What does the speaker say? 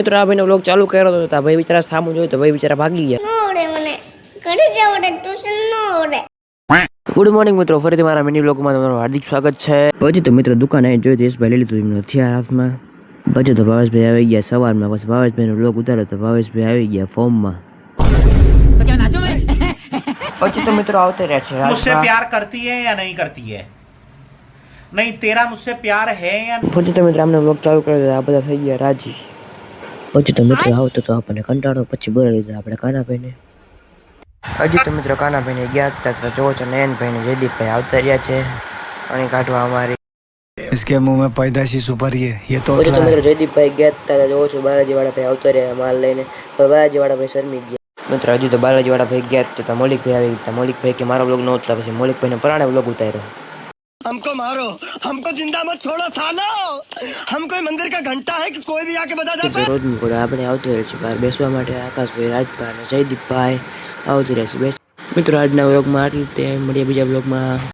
મિત્રો આ ભાઈનો વ્લોગ ચાલુ કર્યો હતો ભાઈ બિચારા સામું જોયું તો ભાઈ બિચારા ભાગી ગયા. ગુડ મોર્નિંગ મિત્રો, ફરીથી મારા મિની વ્લોગમાં તમારું હાર્દિક સ્વાગત છે. પછી તો મિત્રો દુકાન આવી જોઈ દેશભાઈ લઈ લીધું એમનું હથિયાર હાથમાં. પછી તો ભાવેશભાઈ આવી ગયા સવારમાં. પછી ભાવેશભાઈનો વ્લોગ ઉતાર્યો તો ભાવેશભાઈ આવી ગયા ફોર્મમાં. પછી તો મિત્રો આવતે રહ્યા છે. मुझसे प्यार करती है या नहीं करती है? नहीं, तेरा मुझसे प्यार है या પછી તો મિત્રો આમને વ્લોગ ચાલુ કર્યો. આ બધા થઈ ગયા રાજી. પછી તો મિત્રો આવતો તો આપણને કંટાળો. પછી બોલાવી લીધા આપણે કાનાભાઈને. હજી તો મિત્રો કાનાભાઈને ગયા હતા. જોવો છો નયનભાઈ ને જયદીપભાઈ આવતા રહ્યા છે પાણી કાઢવા અમારી. इसके मुंह में पैदाशी सुपर ये तो પછી તો મિત્રો જયદીપભાઈ ગયા હતા. જોવો છો બાલાજી વાળા ભાઈ આવતા રહ્યા માલ લઈને. બાલાજી વાળા ભાઈ શરમી ગયા. મિત્રો હજુ તો બાલાજી વાળા ભાઈ ગયા હતા. મૌલિકભાઈ આવી ગયા. મૌલિકભાઈ કે મારો વ્લોગ ન ઉતરા. પછી મૌલિકભાઈને પરાણે વ્લોગ ઉતાર્યો. हमको मारो, हमको जिंदा मत छोड़ो सालो, हम कोई मंदिर का घंटा है कि कोई भी आके बता जाता है. રોજનું કોડ આપણે આવતું રહે છે બહાર બેસવા માટે. આકાશભાઈ, રાજભાઈ અને જયદીપભાઈ આવતું રહેશે. મિત્રો આજના વ્લોગમાં આટલું. તે મળીએ બીજા વ્લોગમાં.